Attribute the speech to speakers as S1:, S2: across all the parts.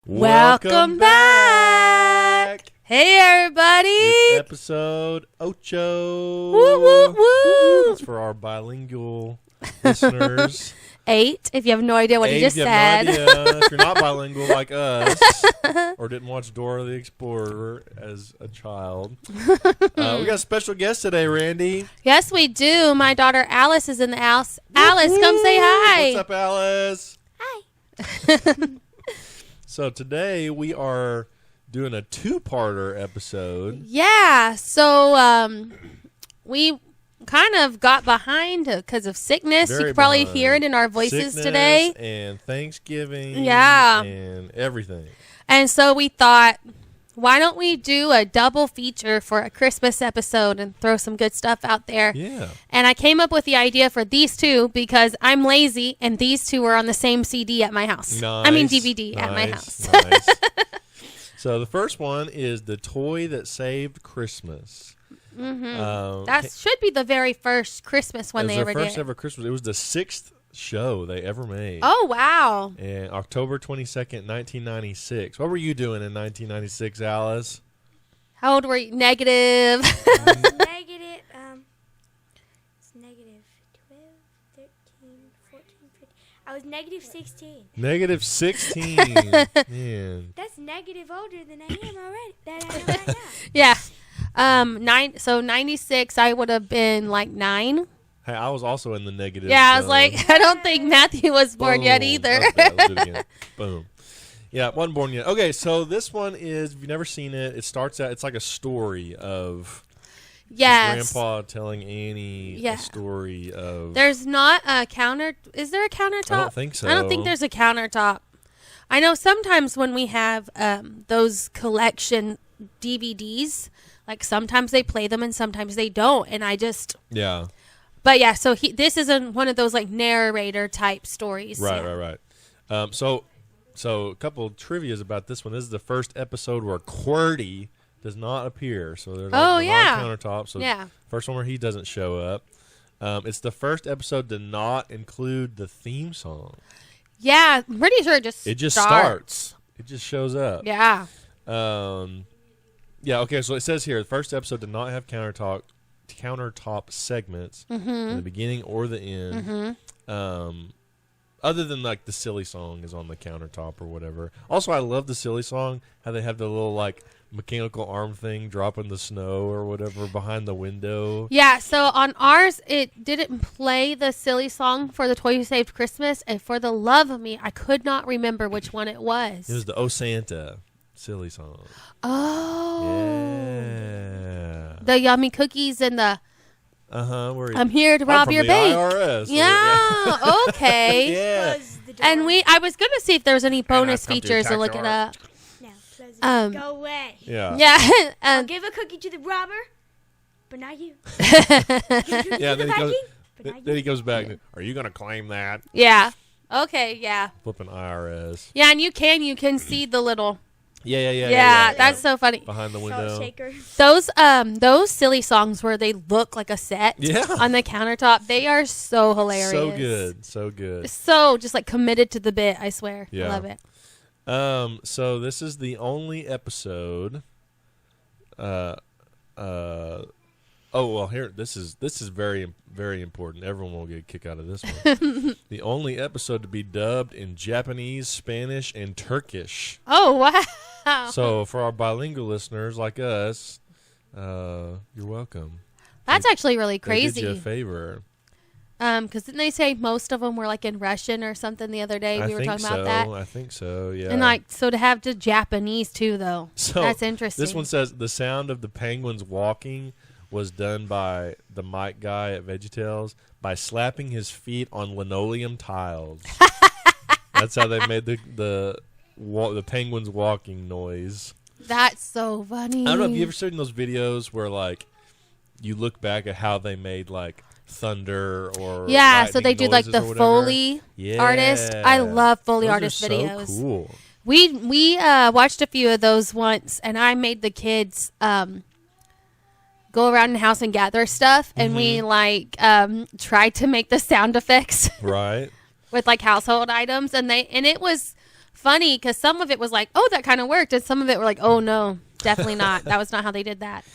S1: Welcome back. Hey, everybody.
S2: It's episode Ocho.
S1: Woo, woo, woo.
S2: It's for our bilingual listeners.
S1: 8, if you have no idea what he just said.
S2: If you have no idea, if you're not bilingual like us, or didn't watch Dora the Explorer as a child. We got a special guest today, Randy.
S1: Yes, we do. My daughter Alice is in the house. Alice, come say hi.
S2: What's up, Alice?
S1: Hi.
S2: So today we are doing a two-parter episode.
S1: Yeah, so we kind of got behind because of sickness.
S2: Very
S1: you can probably
S2: behind.
S1: hear it in our voices
S2: Sickness
S1: today.
S2: And Thanksgiving.
S1: Yeah.
S2: And everything.
S1: And so we thought, why don't we do a double feature for a Christmas episode and throw some good stuff out there?
S2: Yeah.
S1: And I came up with the idea for these two because I'm lazy and these two were on the same CD at my house.
S2: Nice.
S1: I mean DVD at my house.
S2: Nice. So the first one is The Toy That Saved Christmas.
S1: Mm-hmm. That should be the very first Christmas one they ever did.
S2: It was their first ever Christmas. It was the 6th show they ever made.
S1: Oh, wow.
S2: And October 22nd, 1996. What were you doing in 1996, Alice?
S1: How old were you? Negative.
S3: It's negative 12, 13, 14, 15. I was negative 16.
S2: Negative 16. Man.
S3: That's negative older than I am already. That I am right now.
S1: Yeah. 96, I would have been like 9.
S2: Hey, I was also in the negative.
S1: Yeah, I was like, I don't think Matthew was born yet
S2: Boom.
S1: either.
S2: Okay, let's do it again. Boom. Yeah, wasn't born yet. Okay, so this one is, if you've never seen it, it starts out, it's like a story of
S1: Yes.
S2: Grandpa telling Annie a story of...
S1: There's not a counter. Is there a countertop?
S2: I don't think so.
S1: I don't think there's a countertop. I know sometimes when we have those collection DVDs, like sometimes they play them and sometimes they don't. And I just...
S2: Yeah.
S1: But yeah, so this isn't one of those like narrator type stories.
S2: Right. So a couple of trivias about this one. This is the first episode where QWERTY does not appear. So there's not a countertop. So first one where he doesn't show up. It's the first episode to not include the theme song.
S1: Yeah, I'm pretty sure it just starts.
S2: It just shows up.
S1: Yeah.
S2: Yeah, okay, so it says here, the first episode did not have countertop segments in the beginning or the end. Other than like the silly song is on the countertop or whatever. Also, I love the silly song, how they have the little like mechanical arm thing dropping the snow or whatever behind the window.
S1: Yeah, so on ours, it didn't play the silly song for The Toy Who Saved Christmas, and for the love of me, I could not remember which one it was.
S2: It was the Oh Santa silly song.
S1: Oh.
S2: Yeah.
S1: The yummy cookies and the... I'm here to rob your bank.
S2: IRS.
S1: Yeah, okay.
S2: Yeah.
S1: And I was going to see if there was any bonus features to look it up.
S3: No, go away.
S2: Yeah.
S1: Yeah.
S3: I'll give a cookie to the robber, but not you.
S2: Yeah, then he goes back. Are you going to claim that?
S1: Yeah. Okay, yeah.
S2: Flipping IRS.
S1: Yeah, and you can see the little...
S2: Yeah.
S1: That's so funny.
S2: Behind the
S3: Salt
S2: window.
S3: shaker.
S1: Those silly songs where they look like a set on the countertop, they are so hilarious.
S2: So good.
S1: So just like committed to the bit, I swear.
S2: Yeah.
S1: I love it.
S2: So this is the only episode. Here this is very, very important. Everyone will get a kick out of this one. The only episode to be dubbed in Japanese, Spanish, and Turkish.
S1: Oh wow!
S2: So for our bilingual listeners like us, you're welcome.
S1: That's actually really
S2: They
S1: crazy.
S2: did you a favor.
S1: Because didn't they say most of them were like in Russian or something the other day? We were talking about that.
S2: I think so. Yeah.
S1: And like so to have the Japanese too, though.
S2: So
S1: that's interesting.
S2: This one says the sound of the penguins walking was done by the mic guy at VeggieTales by slapping his feet on linoleum tiles. That's how they made the penguins walking noise.
S1: That's so funny.
S2: I don't know if you ever seen those videos where like you look back at how they made like thunder or
S1: so they do like the Foley artist. I love Foley artist videos.
S2: So cool.
S1: We watched a few of those once, and I made the kids go around the house and gather stuff, and we like tried to make the sound effects
S2: right
S1: with like household items, and it was funny because some of it was like, oh, that kind of worked. And some of it were like, oh, no, definitely not. That was not how they did that.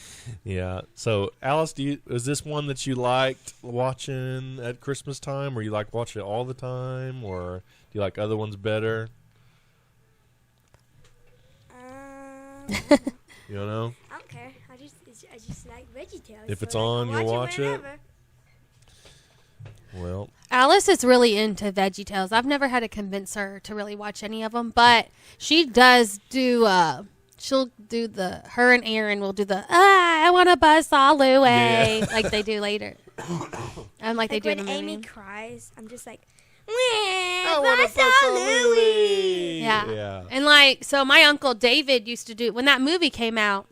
S2: Yeah. So, Alice, is this one that you liked watching at Christmas time, or you like watching it all the time, or do you like other ones better? You don't know?
S3: I don't care. I just like VeggieTales.
S2: If it's on, you'll watch it. Well,
S1: Alice is really into VeggieTales. I've never had to convince her to really watch any of them, but she does do. She'll do her and Aaron will do I want a buzzsaw Louie like they do later. And like they do in the movie.
S3: When Amy cries, I'm just like,
S2: I want a buzzsaw Louie.
S1: Yeah. And like, so my Uncle David used to do, when that movie came out,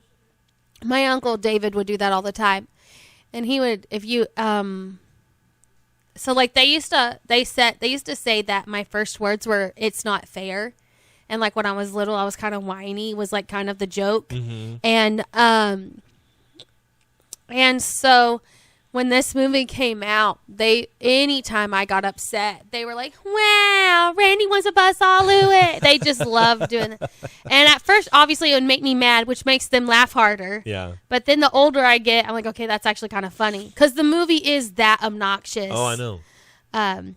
S1: my Uncle David would do that all the time. And he would, so like they used to say that my first words were, it's not fair. And like when I was little, I was kind of whiny, was like kind of the joke.
S2: Mm-hmm.
S1: And so when this movie came out, anytime I got upset, they were like, wow, Randy wants a buzzsaw Louie. They just loved doing it. And at first, obviously, it would make me mad, which makes them laugh harder.
S2: Yeah.
S1: But then the older I get, I'm like, okay, that's actually kind of funny. Because the movie is that obnoxious.
S2: Oh, I know.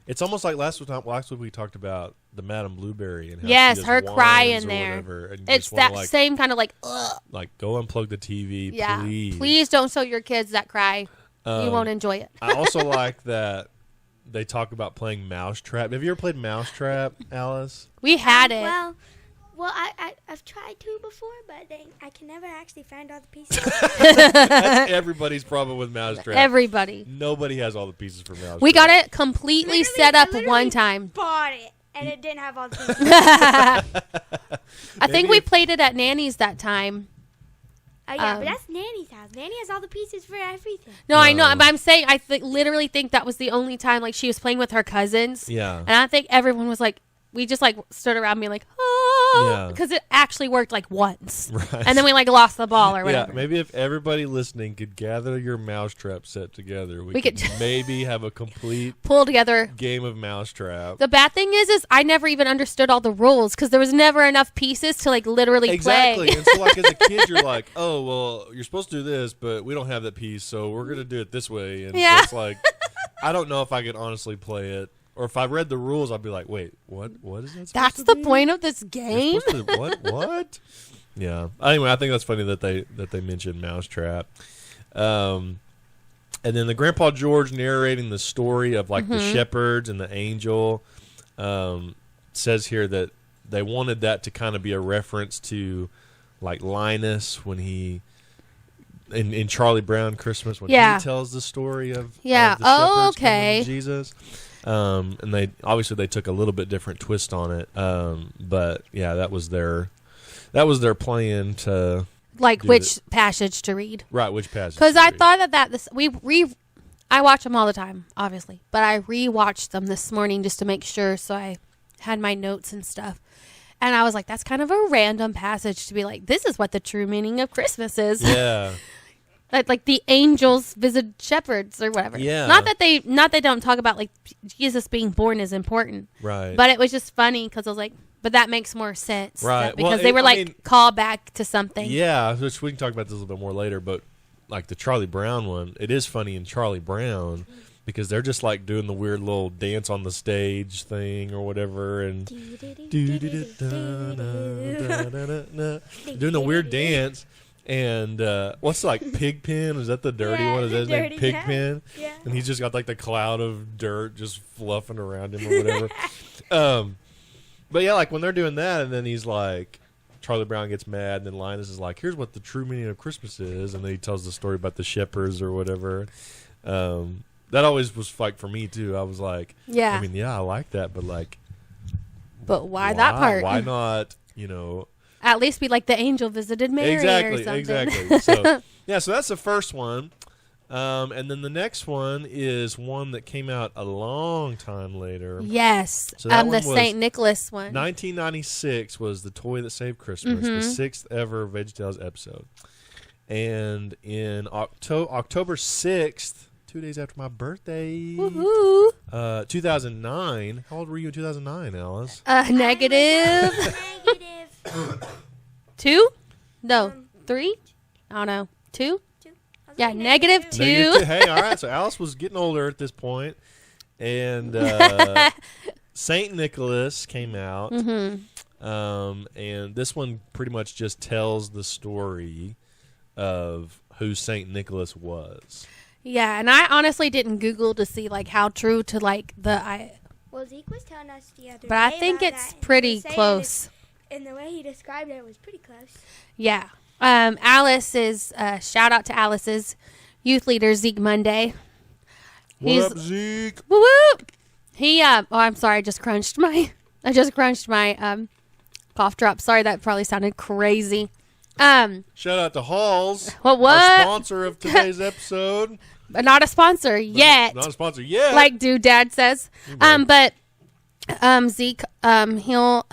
S2: It's almost like last week we talked about the Madame Blueberry and how
S1: yes,
S2: she
S1: her crying there.
S2: Whatever,
S1: it's that same kind of like, ugh.
S2: Like, go unplug the TV,
S1: yeah.
S2: please.
S1: Please don't show your kids that cry. You won't enjoy it.
S2: I also like that they talk about playing Mousetrap. Have you ever played Mousetrap, Alice?
S1: We had it.
S3: Well, I've tried to before, but I can never actually find all the pieces.
S2: That's everybody's problem with Mousetrap.
S1: Everybody.
S2: Nobody has all the pieces for Mousetrap.
S1: We got it completely set up one time.
S3: Bought it, and it didn't have all the pieces.
S1: I think we played it at Nanny's that time.
S3: Yeah, but that's Nanny's house. Nanny has all the pieces for everything.
S1: No, I know. But I'm saying literally think that was the only time like she was playing with her cousins.
S2: Yeah.
S1: And I think everyone was like, we just like stood around being like, oh, because it actually worked like once.
S2: Right.
S1: And then we like lost the ball or whatever.
S2: Yeah, maybe if everybody listening could gather your Mousetrap set together, we could maybe have a complete
S1: pull together
S2: game of Mousetrap.
S1: The bad thing is I never even understood all the rules because there was never enough pieces to like literally play.
S2: Exactly. And so like as a kid, you're like, oh, well, you're supposed to do this, but we don't have that piece, so we're going to do it this way. And so it's like, I don't know if I could honestly play it. Or if I read the rules, I'd be like, wait, what is that supposed
S1: That's
S2: to
S1: the
S2: be?
S1: point of this game?
S2: What? Yeah. Anyway, I think that's funny that they mentioned Mousetrap. And then the Grandpa George narrating the story of like the shepherds and the angel says here that they wanted that to kind of be a reference to like Linus when he in Charlie Brown Christmas when he tells the story of the shepherds coming to Jesus. And they took a little bit different twist on it. But yeah, that was their plan to
S1: like which passage to read.
S2: Right, which passage?
S1: Because I thought I watch them all the time, obviously, but I rewatched them this morning just to make sure. So I had my notes and stuff, and I was like, that's kind of a random passage to be like, this is what the true meaning of Christmas is.
S2: Yeah.
S1: Like the angels visit shepherds or whatever.
S2: Yeah.
S1: Not that they don't talk about like Jesus being born is important.
S2: Right.
S1: But it was just funny because I was like, but that makes more sense.
S2: Right.
S1: Because they were call back to something.
S2: Yeah, which we can talk about this a little bit more later. But like the Charlie Brown one, it is funny in Charlie Brown because they're just like doing the weird little dance on the stage thing or whatever, and doing the weird dance. And what's like Pigpen? Is that the dirty one? Is that his name? Pigpen?
S3: Yeah.
S2: And he's just got like the cloud of dirt just fluffing around him or whatever. But yeah, like when they're doing that, and then he's like, Charlie Brown gets mad, and then Linus is like, here's what the true meaning of Christmas is, and then he tells the story about the shepherds or whatever. That always was like for me too. I was like,
S1: yeah,
S2: I mean, yeah, I like that, but like,
S1: but why that part?
S2: Why not? You know.
S1: At least be like the angel visited Mary or something.
S2: Exactly. So yeah, so that's the first one. And then the next one is one that came out a long time later.
S1: Yes.
S2: So that
S1: the St. Nicholas one.
S2: 1996 was The Toy That Saved Christmas, the sixth ever VeggieTales episode. And in October 6th, 2 days after my birthday.
S1: Woohoo!
S2: 2009. How old were you in 2009, Alice?
S1: Negative.
S3: Negative
S1: 2? No, 3? I don't know. 2?
S3: 2.
S1: Yeah, negative 2.
S2: Hey, all right. So Alice was getting older at this point, and Saint Nicholas came out, and this one pretty much just tells the story of who Saint Nicholas was.
S1: Yeah, and I honestly didn't Google to see like how true to like
S3: Well, Zeke was telling us the other day.
S1: But I think
S3: about
S1: it's
S3: that.
S1: pretty close.
S3: And the way he described it was pretty close.
S1: Yeah. Alice is shout out to Alice's youth leader Zeke Monday.
S2: What up, Zeke?
S1: Woo woo. He I'm sorry, I just crunched my cough drop. Sorry, that probably sounded crazy.
S2: Shout out to Halls.
S1: What?
S2: Our sponsor of today's episode.
S1: But not a sponsor yet.
S2: Not a sponsor yet.
S1: Like Dude Dad says. But Zeke, he'll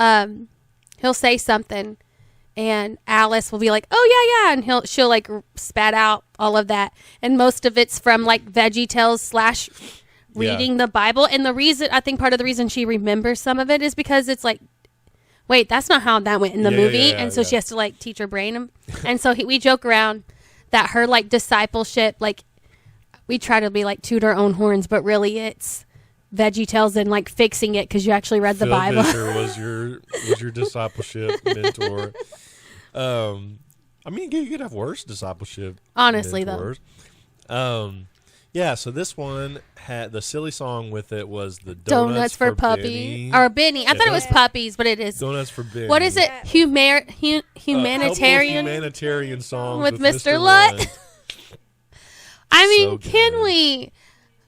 S1: say something and Alice will be like, "Oh yeah," and she'll like spat out all of that, and most of it's from like VeggieTales / reading the Bible. And I think part of the reason she remembers some of it is because it's like, wait, that's not how that went in the movie, and so she has to like teach her brain. And so we joke around that her like discipleship, like we try to be like toot our own horns, but really it's VeggieTales and like fixing it because you actually read the Bible.
S2: Fisher was your discipleship mentor. I mean, you could have worse discipleship.
S1: Honestly,
S2: mentors. Yeah. So this one had the silly song with it was the donuts
S1: for puppy or Benny. I thought it was puppies, but it is
S2: donuts for Benny.
S1: What is it?
S2: Humanitarian song
S1: with Mr. Lunt. I mean,
S2: So
S1: can
S2: good.
S1: we?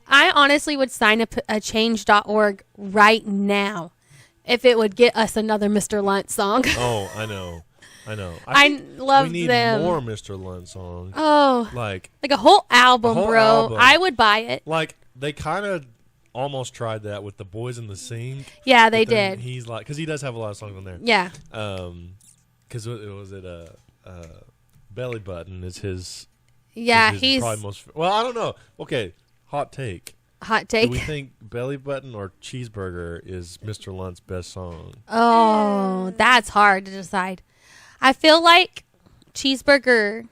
S1: I honestly would sign a change.org right now if it would get us another Mr. Lunt song.
S2: Oh, I know.
S1: I love
S2: we need
S1: them.
S2: more Mr. Lunt songs.
S1: Oh,
S2: like
S1: a whole album,
S2: whole
S1: bro.
S2: album.
S1: I would buy it.
S2: Like they kind of almost tried that with the Boys in the Sink.
S1: Yeah, they
S2: but then
S1: did.
S2: He's like, because he does have a lot of songs on there.
S1: Yeah.
S2: Because Belly Button is his.
S1: Yeah,
S2: is his
S1: he's
S2: probably most. Well, I don't know. Okay, hot take. Do we think Belly Button or Cheeseburger is Mr. Lunt's best song?
S1: Oh, that's hard to decide. I feel like Cheeseburger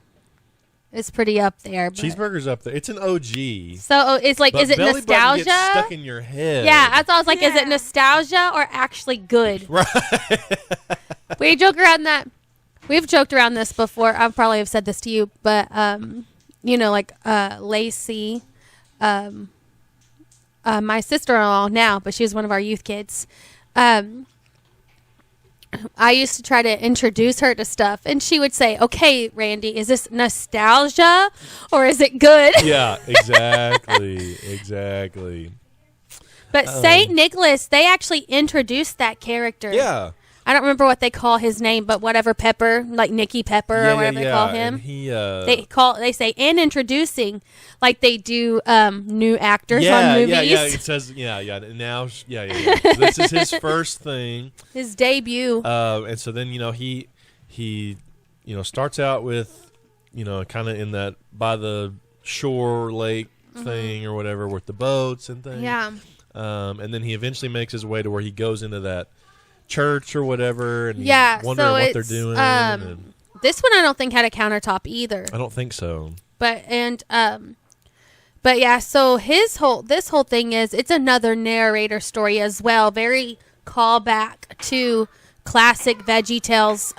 S1: is pretty up there. But
S2: Cheeseburger's up there. It's an OG.
S1: So it's like,
S2: But
S1: is it
S2: Belly
S1: nostalgia?
S2: Button gets stuck in your head.
S1: Yeah, that's all. I was like, is it nostalgia or actually good?
S2: Right.
S1: We joke around that. We've joked around this before. I probably have said this to you, but like Lacey, my sister-in-law now, but she was one of our youth kids. I used to try to introduce her to stuff, and she would say, "Okay, Randy, is this nostalgia or is it good?"
S2: Yeah, exactly.
S1: But Saint Nicholas, they actually introduced that character.
S2: Yeah.
S1: I don't remember what they call his name, but whatever Pepper, like Nicky Pepper or whatever they call him.
S2: And
S1: they say and introducing like they do new actors on movies.
S2: Yeah. It says now So this is his first thing,
S1: His debut.
S2: and so then he starts out with kind of in that by the shore lake thing or whatever with the boats and things.
S1: Yeah.
S2: And then he eventually makes his way to where he goes into that church or whatever, and wondering what they're doing.
S1: This one I don't think had a countertop either.
S2: I don't think so.
S1: But yeah, so this whole thing is it's another narrator story as well. Very callback to classic VeggieTales.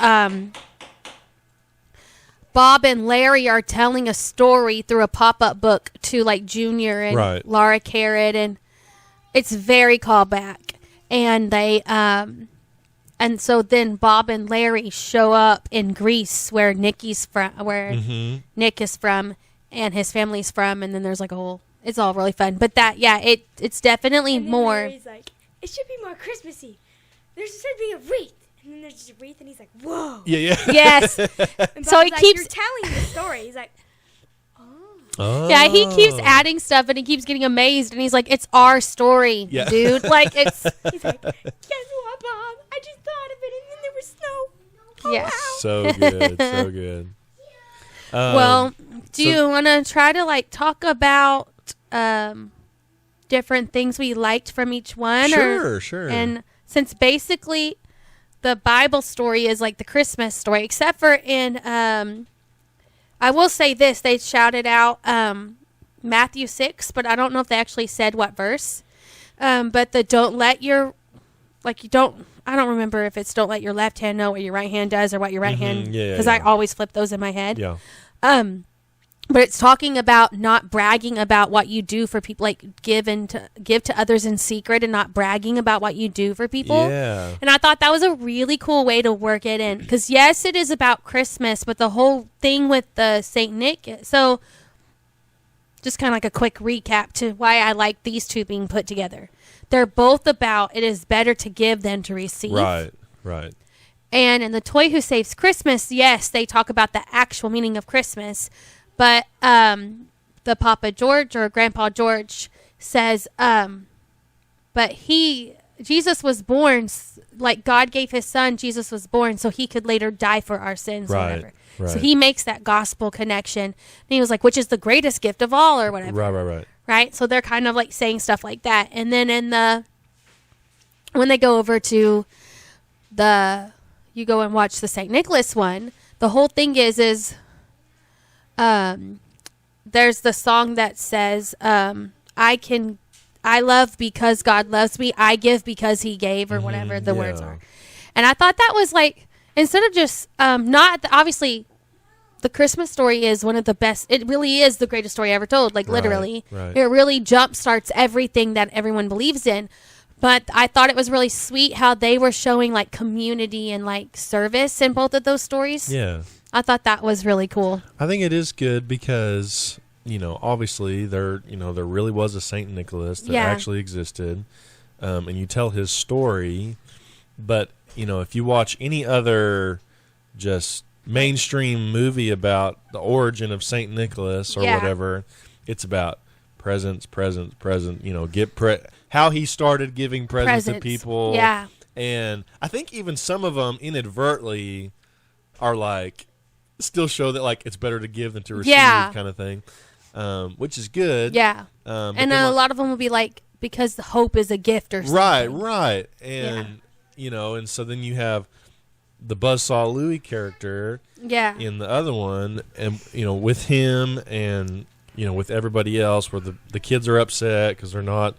S1: Bob and Larry are telling a story through a pop-up book to like Junior and Laura Carrot, and it's very callback. And they and so then Bob and Larry show up in Greece where Nick is from, and his family's from, and then there's like it's all really fun. But it's definitely
S3: and then
S1: more.
S3: Larry's like, it should be more Christmassy. There should be a wreath. And then there's just a wreath, and he's like, whoa.
S2: Yeah.
S1: Yes.
S3: And
S1: So he
S3: Bob's like,
S1: keeps
S3: you're telling the story. He's like,
S2: Oh.
S1: Yeah, he keeps adding stuff, and he keeps getting amazed, and he's like, "It's our story, dude." Like it's.
S3: he's like, guess what, Bob? I just thought of it, and then there was snow. Oh,
S1: Yeah.
S3: wow.
S2: So good.
S1: Well, do you want to try to like talk about different things we liked from each one.
S2: Sure.
S1: And since basically the Bible story is like the Christmas story, except for in, I will say this, they shouted out Matthew 6, but I don't know if they actually said what verse. But the don't let your, like you don't, I don't remember if it's don't let your left hand know what your right hand does or what your right hand, because I always flip those in my head.
S2: Yeah.
S1: But it's talking about not bragging about what you do for people, like give to others in secret and not bragging about what you do for people.
S2: Yeah.
S1: And I thought that was a really cool way to work it in. Because, yes, it is about Christmas, but the whole thing with the St. Nick. So, just kind of like a quick recap to why I like these two being put together. They're both about it is better to give than to receive.
S2: Right.
S1: And in The Toy Who Saves Christmas, yes, they talk about the actual meaning of Christmas. But the Papa George or Grandpa George says, but Jesus was born, like God gave his son, Jesus was born so he could later die for our sins or whatever.
S2: Right.
S1: So he makes that gospel connection. And he was like, which is the greatest gift of all or whatever. Right? So they're kind of like saying stuff like that. And then when they go over to you go and watch the St. Nicholas one, the whole thing is there's the song that says, I love because God loves me. I give because he gave, or whatever the words are. And I thought that was like, instead of just, obviously the Christmas story is one of the best. It really is the greatest story ever told. Like literally, it really jumpstarts everything that everyone believes in. But I thought it was really sweet how they were showing like community and like service in both of those stories.
S2: Yeah.
S1: I thought that was really cool.
S2: I think it is good because, obviously there really was a Saint Nicholas that actually existed. And you tell his story, but, if you watch any other just mainstream movie about the origin of Saint Nicholas or whatever, it's about presents, how he started giving presents to people.
S1: Yeah.
S2: And I think even some of them inadvertently are like, still show that like it's better to give than to receive kind of thing, which is good.
S1: Yeah. And a lot of them will be like, because the hope is a gift or something.
S2: Right. And, and so then you have the Buzzsaw Louie character in the other one, and, with him and, with everybody else, where the kids are upset because they're not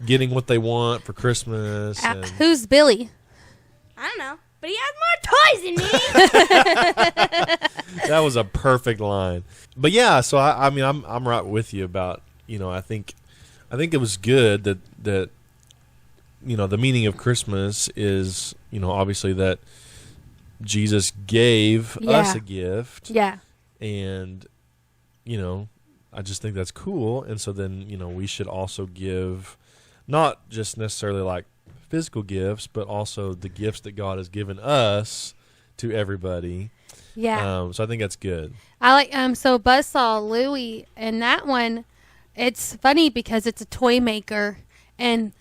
S2: getting what they want for Christmas.
S1: Who's Billy?
S3: I don't know. But he has more toys than me.
S2: That was a perfect line. But yeah, so I'm right with you about, I think it was good that the meaning of Christmas is, obviously that Jesus gave us a gift.
S1: Yeah.
S2: And, I just think that's cool. And so then, we should also give not just necessarily like physical gifts, but also the gifts that God has given us to everybody.
S1: Yeah.
S2: So I think that's good.
S1: I like so Buzzsaw Louie, and that one, it's funny because it's a toy maker, and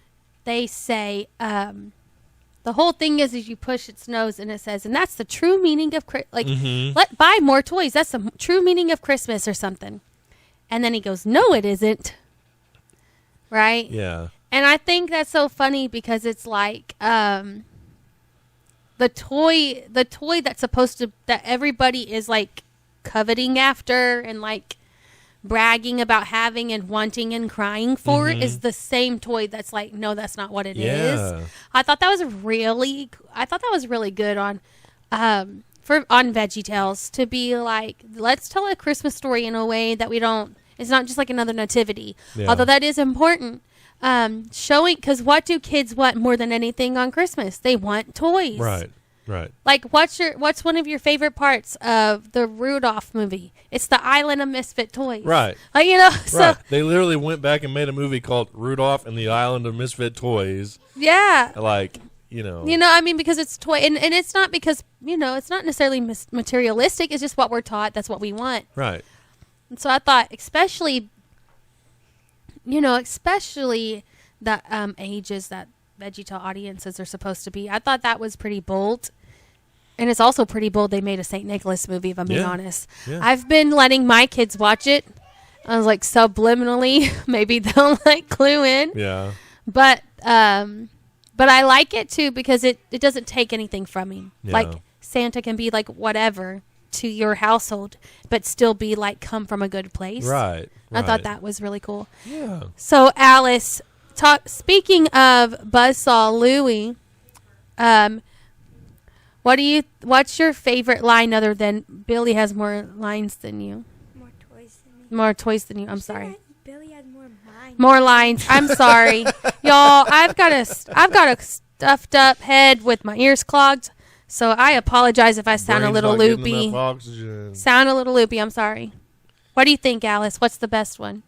S1: they say the whole thing is you push its nose and it says, and that's the true meaning of buy more toys. That's the true meaning of Christmas or something. And then he goes, no, it isn't. Right?
S2: Yeah.
S1: And I think that's so funny because it's like the toy that's supposed to, that everybody is like coveting after and like bragging about having and wanting and crying for is the same toy that's like, no, that's not what it is. I thought that was really good on VeggieTales to be like, let's tell a Christmas story in a way that it's not just like another nativity, although that is important. Showing, because what do kids want more than anything on Christmas? They want toys.
S2: Right.
S1: Like, what's one of your favorite parts of the Rudolph movie? It's the Island of Misfit Toys.
S2: Right.
S1: Like, so
S2: right. They literally went back and made a movie called Rudolph and the Island of Misfit Toys.
S1: Yeah.
S2: Like,
S1: because it's toy, and it's not because, it's not necessarily materialistic. It's just what we're taught. That's what we want.
S2: Right.
S1: And so I thought, especially the ages that VeggieTale audiences are supposed to be. I thought that was pretty bold. And it's also pretty bold they made a St. Nicholas movie, if I'm being honest.
S2: Yeah.
S1: I've been letting my kids watch it, I was like, subliminally, maybe they'll like clue in.
S2: Yeah.
S1: But I like it too because it doesn't take anything from me.
S2: Yeah.
S1: Like Santa can be like whatever to your household, but still be like come from a good place.
S2: Right.
S1: I thought that was really cool.
S2: Yeah.
S1: So Alice, speaking of Buzzsaw Louie, what's your favorite line other than Billy has more lines than you? More toys than you. I'm sorry.
S3: Billy has more lines.
S1: More lines. I'm sorry, y'all. I've got a stuffed up head with my ears clogged, so I apologize if I sound a little loopy. Sound a little loopy. I'm sorry. What do you think, Alice? What's the best one?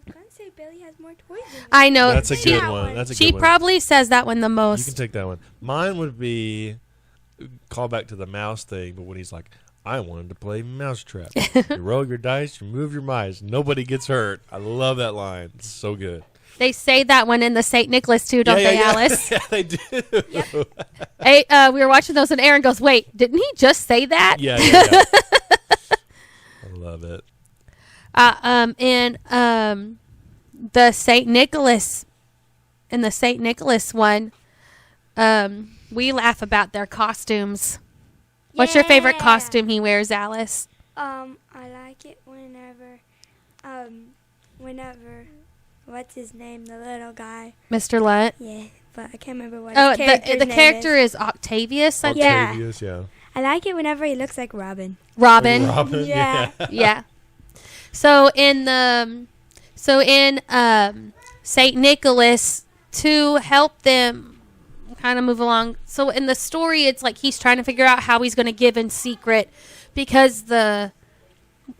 S3: I was gonna say Billy has more toys than you.
S1: I know.
S2: That's a good one.
S1: She probably says that one the most.
S2: You can take that one. Mine would be call back to the mouse thing, but when he's like, I wanted to play Mousetrap. You roll your dice, you move your mice. Nobody gets hurt. I love that line. It's so good.
S1: They say that one in the St. Nicholas too, don't they, Alice?
S2: Yeah, they do.
S1: Yep. Hey, we were watching those and Aaron goes, wait, didn't he just say that?
S2: Yeah. I love it.
S1: And the St. Nicholas, in the St. Nicholas one, we laugh about their costumes. What's your favorite costume he wears, Alice?
S3: I like it whenever, what's his name, the little guy?
S1: Mr. Lunt?
S3: Yeah, but I can't remember what his character's
S1: the
S3: name
S1: character is Octavius, I think.
S2: Octavius, yeah.
S3: I like it whenever he looks like Robin.
S1: Robin?
S3: Yeah.
S1: Yeah. So in St. Nicholas, to help them kind of move along. So in the story, it's like he's trying to figure out how he's going to give in secret because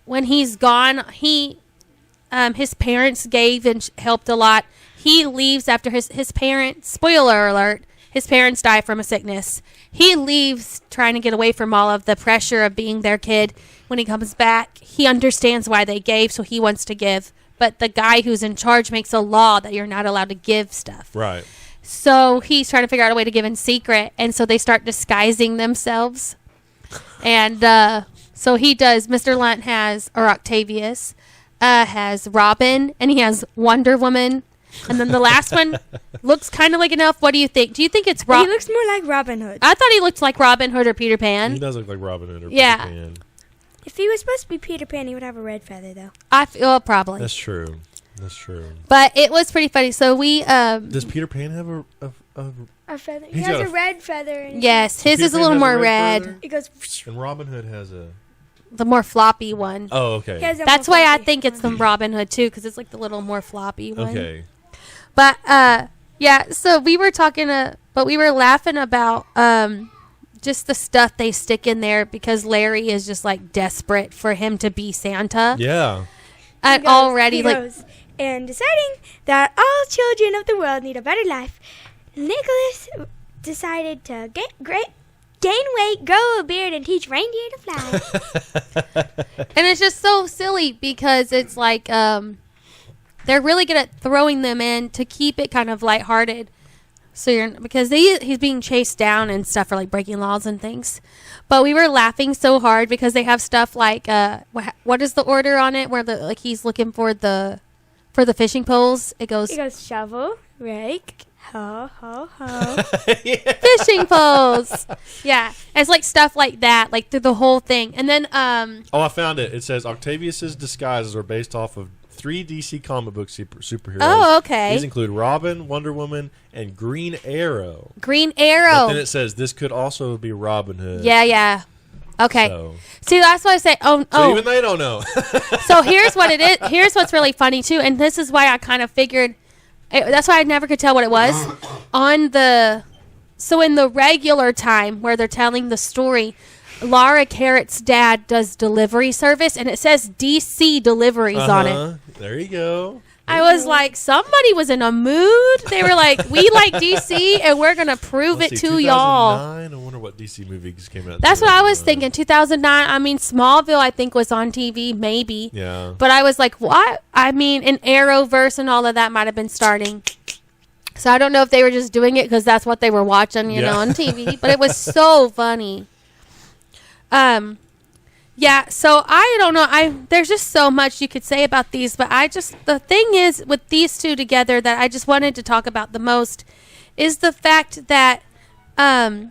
S1: when he's gone, his parents gave and helped a lot. He leaves after his parents, spoiler alert, his parents die from a sickness. He leaves trying to get away from all of the pressure of being their kid. When he comes back, he understands why they gave, so he wants to give. But the guy who's in charge makes a law that you're not allowed to give stuff.
S2: Right.
S1: So he's trying to figure out a way to give in secret. And so they start disguising themselves. And so he does. Mr. Lunt Octavius has Robin, and he has Wonder Woman. And then the last one looks kind of like an elf. What do you think? Do you think it's Robin?
S3: He looks more like Robin Hood.
S1: I thought he looked like Robin Hood or Peter Pan.
S2: He does look like Robin Hood or Peter Pan.
S3: If he was supposed to be Peter Pan, he would have a red feather, though.
S1: I feel probably.
S2: That's true.
S1: But it was pretty funny. So we
S2: does Peter Pan have
S3: a feather? He has a red feather.
S1: Yes, his is a little more red.
S3: It goes.
S2: And Robin Hood has
S1: the more floppy one.
S2: Oh, okay.
S1: That's why I think it's the Robin Hood too, because it's like the little more floppy one.
S2: Okay.
S1: But yeah. So we were talking, but we were laughing about just the stuff they stick in there because Larry is just like desperate for him to be Santa.
S2: Yeah.
S1: And
S3: and deciding that all children of the world need a better life, Nicholas decided to gain weight, grow a beard, and teach reindeer to fly.
S1: And it's just so silly because it's like they're really good at throwing them in to keep it kind of lighthearted. So because he's being chased down and stuff for like breaking laws and things. But we were laughing so hard because they have stuff like what is the order on it where he's looking for the fishing poles. It goes
S3: shovel, rake, ho ho ho.
S1: Fishing poles. Yeah, it's like stuff like that, like through the whole thing. And then
S2: I found it. It says Octavius's disguises are based off of 3 DC comic book superheroes.
S1: Oh, okay.
S2: These include Robin, Wonder Woman, and Green Arrow.
S1: Green Arrow.
S2: But then it says this could also be Robin Hood.
S1: Yeah. Okay.
S2: So.
S1: See, that's why I say,
S2: So even they don't know.
S1: So here's what it is. Here's what's really funny, too. And this is why I kind of figured, that's why I never could tell what it was. So in the regular time where they're telling the story, Laura Carrot's dad does delivery service, and it says DC deliveries on it.
S2: There you go.
S1: I was like, somebody was in a mood. They were like, we like DC, and we're going to prove it to y'all.
S2: 2009? I wonder what DC movies came out.
S1: That's what I was thinking. 2009. I mean, Smallville, I think, was on TV, maybe.
S2: Yeah.
S1: But I was like, what? I mean, an Arrowverse and all of that might have been starting. So I don't know if they were just doing it because that's what they were watching, you know, on TV. But it was so funny. Yeah, so I don't know. There's just so much you could say about these, but the thing is with these two together that I just wanted to talk about the most is the fact that through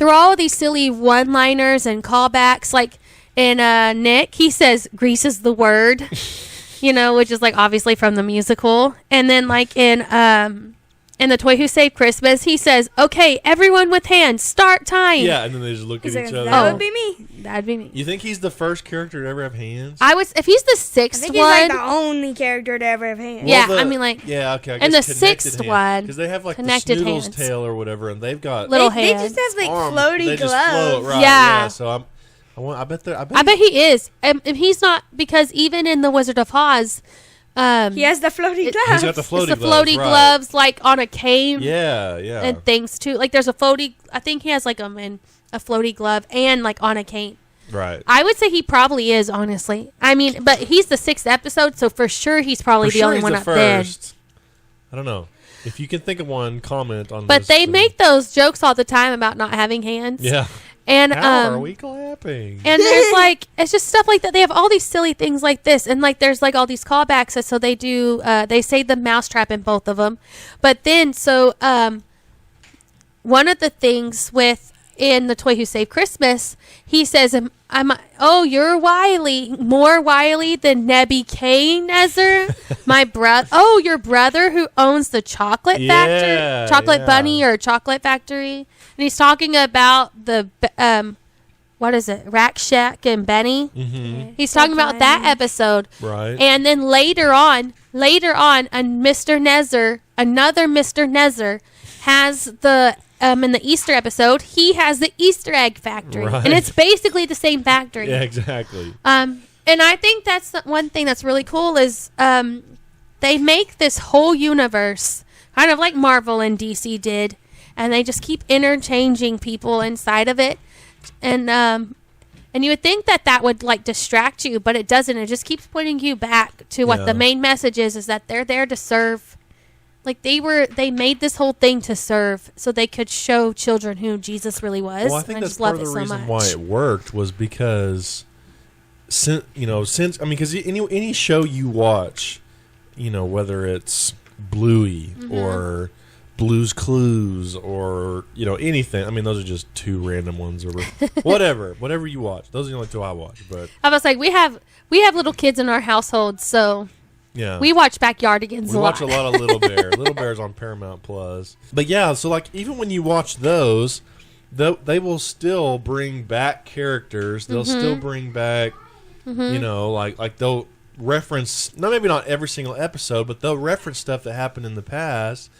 S1: all of these silly one-liners and callbacks, like in Nick, he says "Grease is the word," which is like obviously from the musical, and then like in The Toy Who Saved Christmas, he says, "Okay, everyone with hands, start time."
S2: Yeah, and then they just look at each other.
S3: That would be me.
S1: That'd be me.
S2: You think he's the first character to ever have hands?
S1: If he's the sixth
S3: I think
S1: one.
S3: he's like the only character to ever have hands.
S1: Yeah, okay.
S2: Yeah, okay.
S1: And the sixth one,
S2: because they have like the
S1: connected
S2: Snoodle's
S1: hands.
S2: tail or whatever, and they've got
S1: little
S3: They
S1: hands.
S3: just have like
S2: arms.
S3: floaty
S2: They
S3: gloves.
S2: just float, right?
S1: Yeah.
S2: So I bet
S1: I bet he is. If he's not, because even in The Wizard of Oz,
S3: He has the floaty gloves.
S2: he's got the floaty
S1: it's the
S2: gloves,
S1: floaty
S2: right.
S1: gloves, like on a cane.
S2: Yeah.
S1: And things too. Like there's a floaty. I think he has like a floaty glove and like on a cane.
S2: Right.
S1: I would say he probably is, honestly. I mean, but he's the 6th episode, so for sure he's probably the only one up there.
S2: I don't know. If you can think of one, comment on
S1: But
S2: this.
S1: they make those jokes all the time about not having hands.
S2: Yeah.
S1: And
S2: How are we clapping?
S1: And there's like, it's just stuff like that. They have all these silly things like this, and like there's like all these callbacks. So they do. They say the mousetrap in both of them, but then one of the things in The Toy Who Saved Christmas, he says, you're wily, more wily than Nebuchadnezzar, my brother. Oh, your brother who owns the chocolate factory, chocolate bunny or chocolate factory. And he's talking about the, what is it, Rack Shack and Benny.
S2: Mm-hmm.
S1: He's talking about that episode.
S2: Right.
S1: And then later on, another Mr. Nezer has in the Easter episode, he has the Easter egg factory.
S2: Right.
S1: And it's basically the same factory.
S2: Yeah, exactly.
S1: And I think that's one thing that's really cool is they make this whole universe kind of like Marvel and DC did, and they just keep interchanging people inside of it. And you would think that would like distract you, but it doesn't. It just keeps pointing you back to what the main message is that they're there to serve. Like they made this whole thing to serve, so they could show children who Jesus really was.
S2: Well, I think that's part of the reason why it worked was because, because any show you watch, whether it's Bluey or Blue's Clues or anything. I mean, those are just two random ones or whatever you watch. Those are the only two I watch. But
S1: I was like, we have little kids in our household, so.
S2: Yeah,
S1: we watch Backyardigans.
S2: We watch a lot of Little Bear. Little Bear's on Paramount Plus. But yeah, so like even when you watch those, they will still bring back characters. They'll still bring back, like they'll reference. Maybe not every single episode, but they'll reference stuff that happened in the past.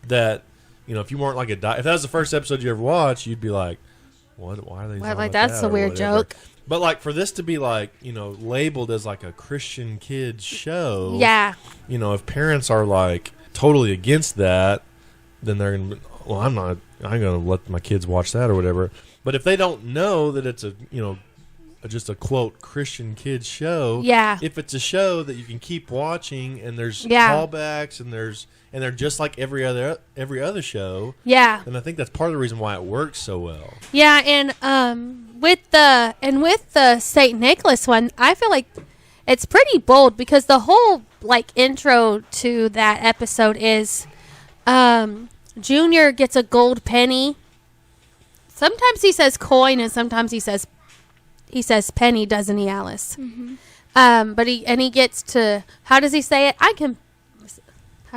S2: That if you weren't like if that was the first episode you ever watched, you'd be like, what? Why are they?
S1: Like that's a weird joke.
S2: But like for this to be like labeled as like a Christian kids show,
S1: yeah.
S2: If parents are like totally against that, then they're gonna. Well, I'm gonna let my kids watch that or whatever. But if they don't know that it's just a quote Christian kids show,
S1: yeah.
S2: If it's a show that you can keep watching and there's callbacks and they're just like every other show,
S1: yeah.
S2: And I think that's part of the reason why it works so well.
S1: Yeah, and with the St. Nicholas one, I feel like it's pretty bold because the whole like intro to that episode is Junior gets a gold penny. Sometimes he says coin and sometimes he says penny, doesn't he, Alice? Mm-hmm. But he gets to, how does he say it? How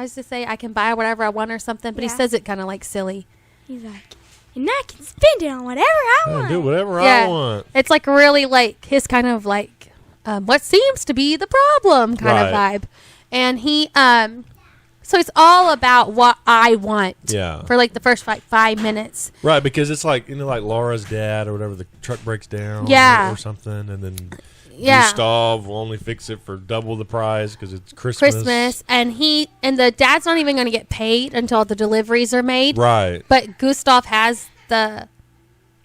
S1: does he say I can buy whatever I want or something? But he says it kind of like silly.
S3: He's like, and I can spend it on whatever I want.
S2: Do whatever I want.
S1: It's like really like his kind of like what seems to be the problem kind of vibe. And he so it's all about what I want.
S2: Yeah.
S1: For like the first 5 minutes.
S2: Right, because it's like like Laura's dad or whatever, the truck breaks down or something, and then Gustav will only fix it for double the price because it's Christmas.
S1: And the dad's not even going to get paid until the deliveries are made.
S2: Right.
S1: But Gustav has the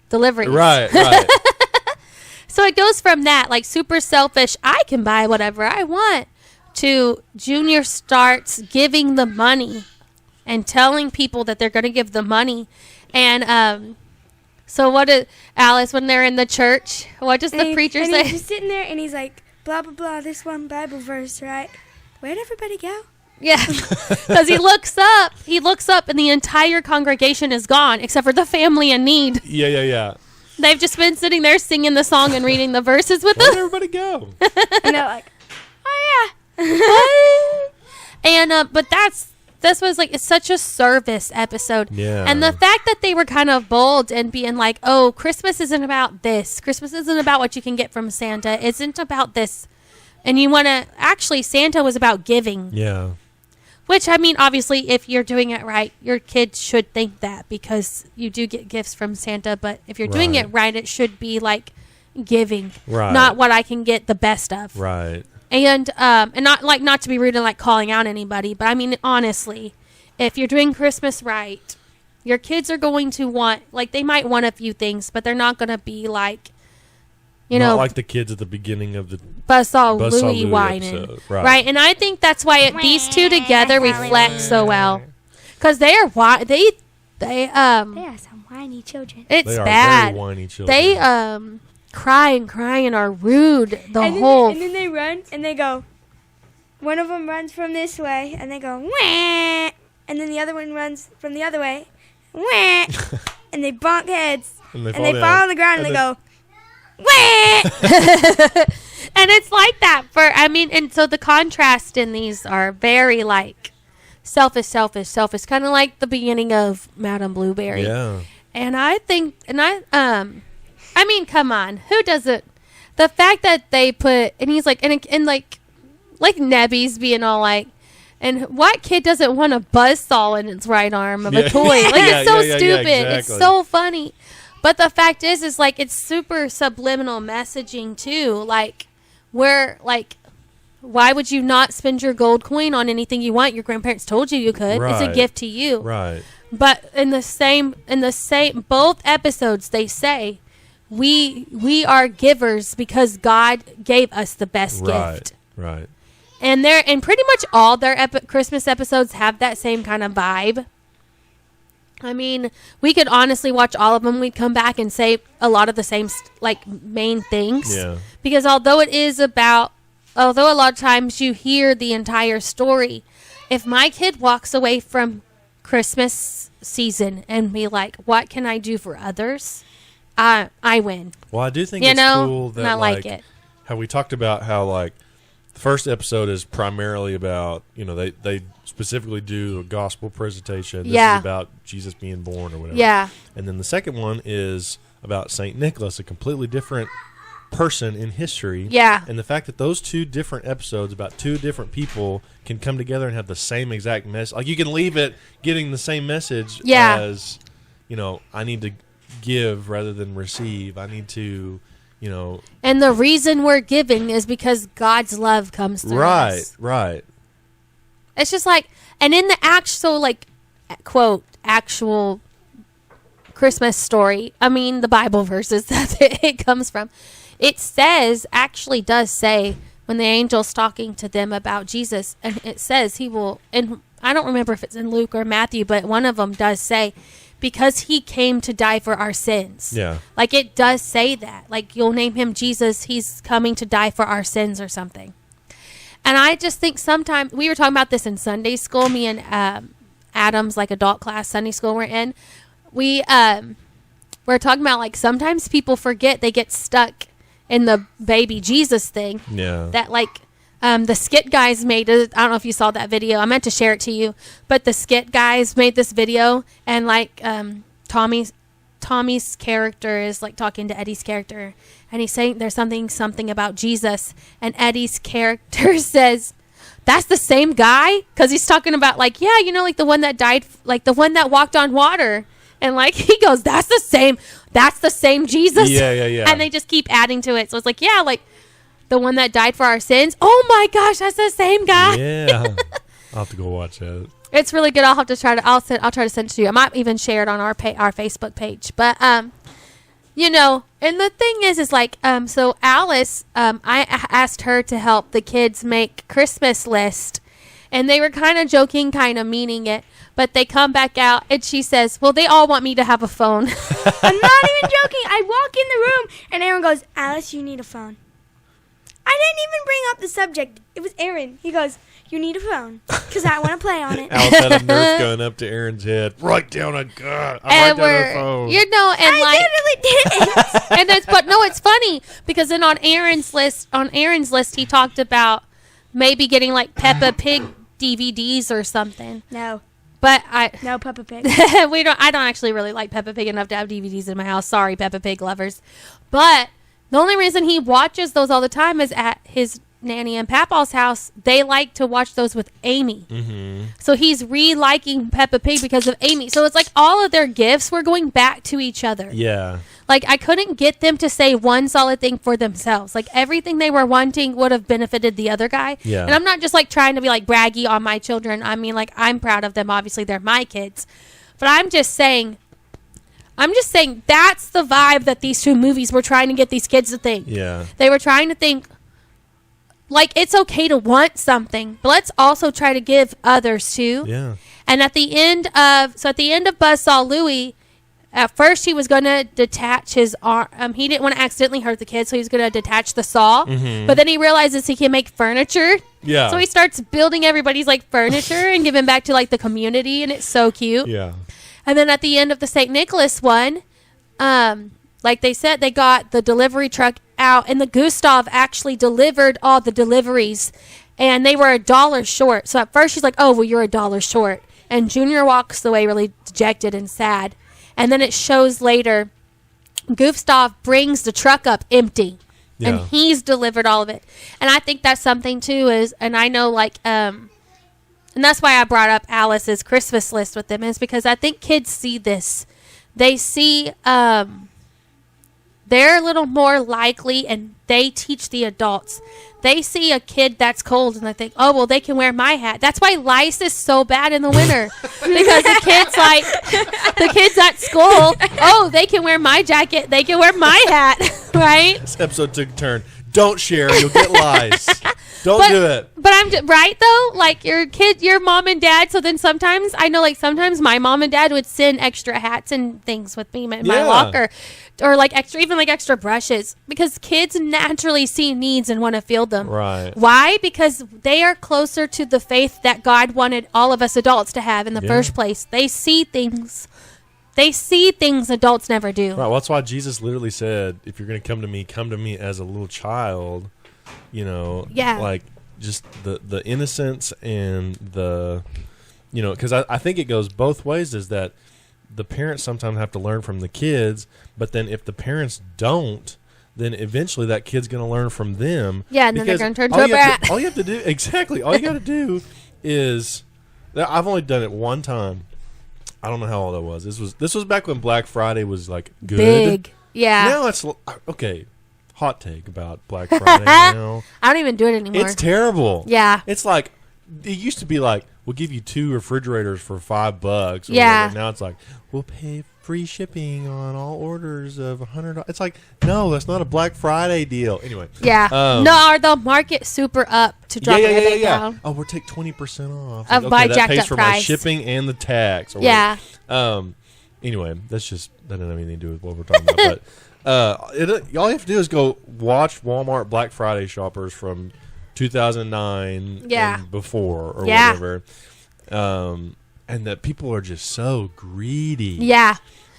S1: deliveries.
S2: Right.
S1: So it goes from that, like super selfish, I can buy whatever I want, to Junior starts giving the money and telling people that they're going to give the money. And So what did Alice, when they're in the church, what does the preacher say?
S3: He's just sitting there and he's like, blah, blah, blah, this one Bible verse, right? Where'd everybody go?
S1: Yeah, because he looks up and the entire congregation is gone except for the family in need.
S2: Yeah.
S1: They've just been sitting there singing the song and reading the verses with us.
S2: Where'd everybody go?
S3: And they're like, oh yeah.
S1: And but this was like, it's such a service episode.
S2: Yeah.
S1: And the fact that they were kind of bold and being like, oh, Christmas isn't about this. Christmas isn't about what you can get from Santa. It isn't about this. And you want to, actually, Santa was about giving.
S2: Yeah.
S1: Which, I mean, obviously, if you're doing it right, your kids should think that because you do get gifts from Santa. But if you're doing it right, it should be like giving, not what I can get the best of.
S2: Right.
S1: And not to be rude and like calling out anybody, but I mean, honestly, if you're doing Christmas right, your kids are going to want, like, they might want a few things, but they're not going to be like,
S2: not like the kids at the beginning of the
S1: Buzzsaw Louie whining. Right. And I think that's why these two together reflect so well. Because they are they are
S3: some whiny children.
S1: It's
S2: they are
S1: bad.
S2: Very whiny children.
S1: They cry and are rude
S3: and then they run and they go. One of them runs from this way and they go wah, and then the other one runs from the other way, wah, and they bonk heads and they fall on the ground and they go.
S1: And it's like that and so the contrast in these are very like selfish, kind of like the beginning of Madame Blueberry.
S2: Yeah.
S1: And I think, I mean, come on, who doesn't? The fact that they put, and he's like, and like Nebby's being all like, and what kid doesn't want a buzzsaw in its right arm of a toy? Like, it's so stupid.
S2: Exactly.
S1: It's so funny. But the fact is like, it's super subliminal messaging too. Like, where, like, why would you not spend your gold coin on anything you want? Your grandparents told you could. Right. It's a gift to you.
S2: Right.
S1: But in the same, both episodes, they say, we are givers because God gave us the best gift.
S2: Right.
S1: And pretty much all their Christmas episodes have that same kind of vibe. I mean, we could honestly watch all of them. We'd come back and say a lot of the same, main things.
S2: Yeah.
S1: Because although a lot of times you hear the entire story, if my kid walks away from Christmas season and be like, what can I do for others? I win.
S2: Well, I do think it's cool that,
S1: I like it.
S2: How we talked about how, like, the first episode is primarily about, they specifically do a gospel presentation. This is about Jesus being born or whatever.
S1: Yeah.
S2: And then the second one is about St. Nicholas, a completely different person in history.
S1: Yeah.
S2: And the fact that those two different episodes about two different people can come together and have the same exact message. Like, you can leave it getting the same message as, I need to give rather than receive. I need to...
S1: And the reason we're giving is because God's love comes through us.
S2: Right.
S1: It's just like, and in the actual Christmas story, I mean, the Bible verses that it comes from, it actually does say, when the angel's talking to them about Jesus, and it says he will, and I don't remember if it's in Luke or Matthew, but one of them does say, because he came to die for our sins.
S2: Yeah.
S1: Like, it does say that. Like, you'll name him Jesus. He's coming to die for our sins or something. And I just think sometimes, we were talking about this in Sunday school, me and Adam's, adult class Sunday school we're in. We're talking about, sometimes people forget, they get stuck in the baby Jesus thing.
S2: Yeah.
S1: That, the skit guys made it. I don't know if you saw that video. I meant to share it to you, but the skit guys made this video, and Tommy's character is talking to Eddie's character, and he's saying there's something about Jesus, and Eddie's character says, "That's the same guy," because he's talking about the one that died, the one that walked on water, and he goes, "That's the same Jesus."
S2: Yeah.
S1: And they just keep adding to it, so it's the one that died for our sins. Oh my gosh, that's the same guy.
S2: Yeah. I'll have to go watch that.
S1: It's really good. I'll have to try to. I'll try to send it to you. I might even share it on our Facebook page. But and the thing is so Alice, I asked her to help the kids make Christmas list, and they were kind of joking, kind of meaning it. But they come back out, and she says, well, they all want me to have a phone.
S3: I'm not even joking. I walk in the room, and Aaron goes, Alice, you need a phone. I didn't even bring up the subject. It was Aaron. He goes, you need a phone, because I want to play on it.
S2: Alice had a Nerf gun up to Aaron's head. Write down a gun. Write down a phone.
S1: You know, and
S3: I literally didn't.
S1: And it's funny, because then on Aaron's list, he talked about maybe getting like Peppa Pig DVDs or something.
S3: No.
S1: But
S3: no Peppa Pig.
S1: I don't actually really like Peppa Pig enough to have DVDs in my house. Sorry, Peppa Pig lovers. But the only reason he watches those all the time is at his Nanny and Papa's house. They like to watch those with Amy. Mm-hmm. So he's re-liking Peppa Pig because of Amy. So it's like all of their gifts were going back to each other.
S2: Yeah.
S1: Like, I couldn't get them to say one solid thing for themselves. Like, everything they were wanting would have benefited the other guy.
S2: Yeah.
S1: And I'm not just, like, trying to be, like, braggy on my children. I mean, like, I'm proud of them. Obviously, they're my kids. But I'm just saying that's the vibe that these two movies were trying to get these kids to think.
S2: Yeah.
S1: They were trying to think, like, it's okay to want something, but let's also try to give others, too.
S2: Yeah.
S1: And at the end of Buzzsaw Louie, at first, he was going to detach his arm. He didn't want to accidentally hurt the kid, so he was going to detach the saw. Mm-hmm. But then he realizes he can make furniture.
S2: Yeah.
S1: So he starts building everybody's, like, furniture and giving back to, like, the community, and it's so cute.
S2: Yeah.
S1: And then at the end of the St. Nicholas one, like they said, they got the delivery truck out, and the Gustav actually delivered all the deliveries, and they were $1 short. So at first, she's like, oh, well, you're $1 short. And Junior walks away really dejected and sad. And then it shows later, Gustav brings the truck up empty. Yeah. And he's delivered all of it. And I think that's something, too, and I know, like, and that's why I brought up Alice's Christmas list with them, is because I think kids see this. They see, they're a little more likely, and they teach the adults. They see a kid that's cold, and they think, oh, well, they can wear my hat. That's why lice is so bad in the winter. Because the kids at school, oh, they can wear my jacket. They can wear my hat, right?
S2: This episode took a turn. Don't share. You'll get lice. Don't do it.
S1: But I'm right, though. Like, your mom and dad. So then sometimes, I know, like, sometimes my mom and dad would send extra hats and things with me in my locker. Or, like, extra brushes. Because kids naturally see needs and want to feel them.
S2: Right.
S1: Why? Because they are closer to the faith that God wanted all of us adults to have in the first place. They see things. They see things adults never do.
S2: Right. Well, that's why Jesus literally said, if you're going to come to me as a little child, you know, like just the innocence and the, you know, because I think it goes both ways, is that the parents sometimes have to learn from the kids, but then if the parents don't, then eventually that kid's going to learn from them.
S1: Yeah, and then they're going to turn to a brat.
S2: All you have to do, exactly, all you got to do is, I've only done it one time. I don't know how old I was. This was back when Black Friday was like good.
S1: Big. Yeah.
S2: Now it's okay. Hot take about Black Friday now.
S1: I don't even do it anymore.
S2: It's terrible.
S1: Yeah.
S2: It's like, it used to be like, we'll give you 2 refrigerators for $5.
S1: Yeah.
S2: Now it's like, we'll pay free shipping on all orders of $100. It's like, no, that's not a Black Friday deal. Anyway.
S1: Yeah. No, or they'll mark it super up to drop everything down.
S2: Oh, we'll take 20% off.
S1: Of my
S2: that
S1: jacked
S2: pays
S1: up
S2: for
S1: price.
S2: my shipping and the tax. Or
S1: yeah.
S2: Anyway, that doesn't have anything to do with what we're talking about. But all you have to do is go watch Walmart Black Friday shoppers from 2009 and before or whatever. And that people are just so greedy.
S1: Yeah.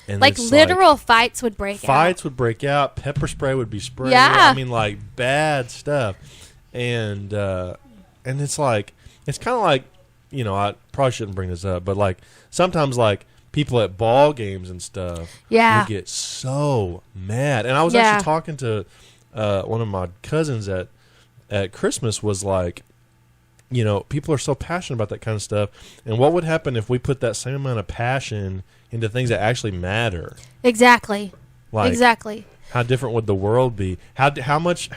S2: And
S1: like literal fights would break out.
S2: Fights would break out. Pepper spray would be sprayed.
S1: Yeah.
S2: I mean, like bad stuff. And it's like, it's kind of like, you know, I probably shouldn't bring this up, but like sometimes like people at ball games and stuff would get so mad. And I was actually talking to one of my cousins at Christmas, was like, you know, people are so passionate about that kind of stuff. And what would happen if we put that same amount of passion into things that actually matter?
S1: Exactly.
S2: Like,
S1: exactly.
S2: How different would the world be? How much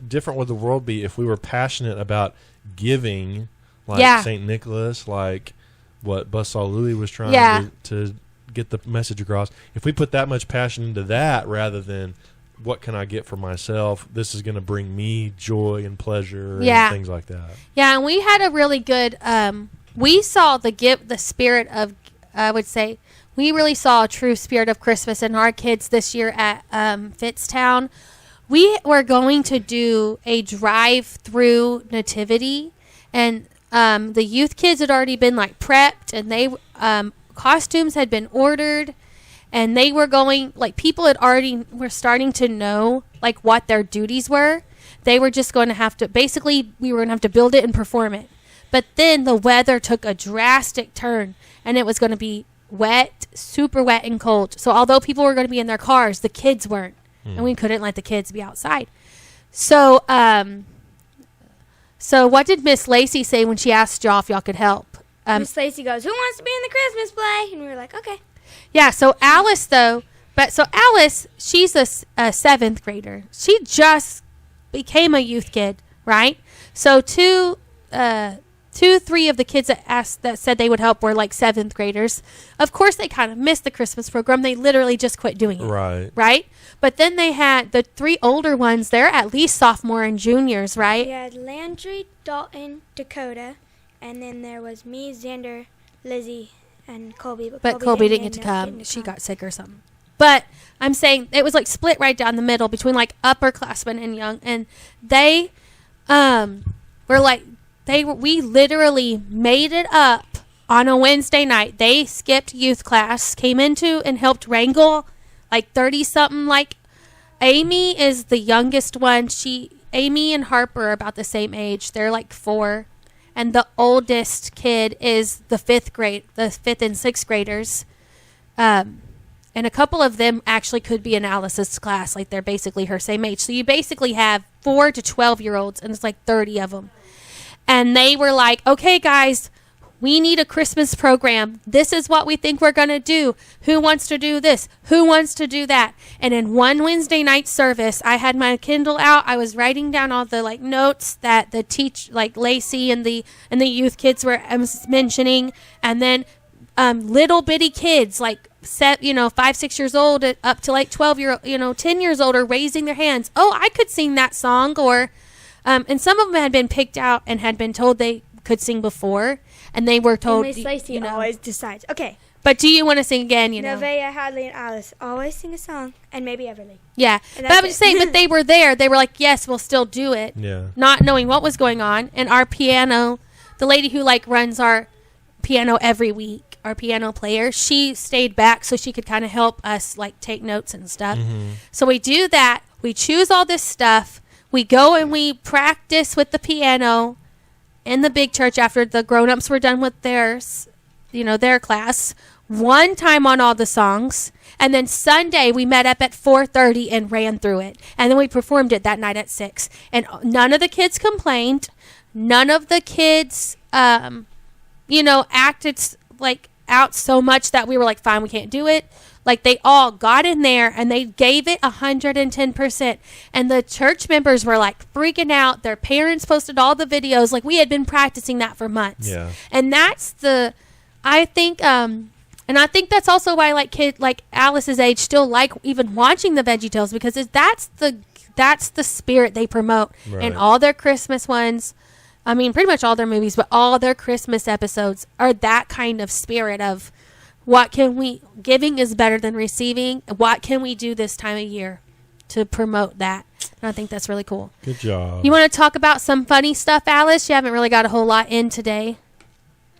S2: different would the world be if we were passionate about giving, like St. Nicholas, like what Buzzsaw Louie was trying to get the message across? If we put that much passion into that rather than what can I get for myself, this is going to bring me joy and pleasure and things like that.
S1: Yeah, and we had a really good we saw the spirit of, I would say, we really saw a true spirit of Christmas in our kids this year at Fittstown. We were going to do a drive-through nativity, and the youth kids had already been like prepped, and they costumes had been ordered, and they were going, like, people were starting to know like what their duties were. They were just going to have to, basically, we were going to have to build it and perform it. But then the weather took a drastic turn, and it was going to be wet, super wet and cold. So although people were going to be in their cars, the kids weren't, and we couldn't let the kids be outside. So, so what did Miss Lacey say when she asked y'all if y'all could help?
S3: Miss Lacey goes, "Who wants to be in the Christmas play?" And we were like, "Okay."
S1: Yeah. So Alice, though, Alice, she's a 7th grader. She just became a youth kid, right? So 3 of the kids that said they would help were like 7th graders. Of course, they kind of missed the Christmas program. They literally just quit doing it. Right? But then they had the 3 older ones. They're at least sophomore and juniors, right?
S3: We had Landry, Dalton, Dakota, and then there was me, Xander, Lizzie, and Colby.
S1: But Colby didn't get to come. She got sick or something. But I'm saying it was like split right down the middle between like upperclassmen and young. And they were like, we literally made it up on a Wednesday night. They skipped youth class, came into and helped wrangle like 30-something. Like, Amy is the youngest one. Amy and Harper are about the same age. They're like 4. And the oldest kid is the 5th and 6th graders. And a couple of them actually could be in Alice's class. Like, they're basically her same age. So you basically have 4 to 12-year-olds, and it's like 30 of them. And they were like, "Okay, guys, we need a Christmas program. This is what we think we're going to do. Who wants to do this? Who wants to do that?" And in one Wednesday night service, I had my Kindle out. I was writing down all the like notes that the Lacey and the youth kids were mentioning. And then little bitty kids, like 5, 6 years old up to like 10 years old are raising their hands. "Oh, I could sing that song." Or, and some of them had been picked out and had been told they could sing before, and they were told.
S3: And Miss Lacey always decides. Okay.
S1: But do you want to sing again?
S3: Nevaeh, Hadley, and Alice always sing a song, and maybe Everly.
S1: Yeah, but I was just saying, but they were there. They were like, "Yes, we'll still do it."
S2: Yeah.
S1: Not knowing what was going on, and our piano, the lady who like runs our piano every week, our piano player, she stayed back so she could kind of help us like take notes and stuff. Mm-hmm. So we do that. We choose all this stuff. We go and we practice with the piano in the big church after the grown-ups were done with their class. One time on all the songs. And then Sunday we met up at 4:30 and ran through it. And then we performed it that night at 6. And none of the kids complained. None of the kids, acted like out so much that we were like, "Fine, we can't do it." Like, they all got in there and they gave it 110%. And the church members were like freaking out. Their parents posted all the videos. Like, we had been practicing that for months. Yeah. And that's I think that's also why like kids like Alice's age still like even watching the VeggieTales, because that's the spirit they promote in all their Christmas ones. I mean, pretty much all their movies, but all their Christmas episodes are that kind of spirit of giving is better than receiving. What can we do this time of year to promote that? And I think that's really cool.
S2: Good job.
S1: You want to talk about some funny stuff, Alice? You haven't really got a whole lot in today.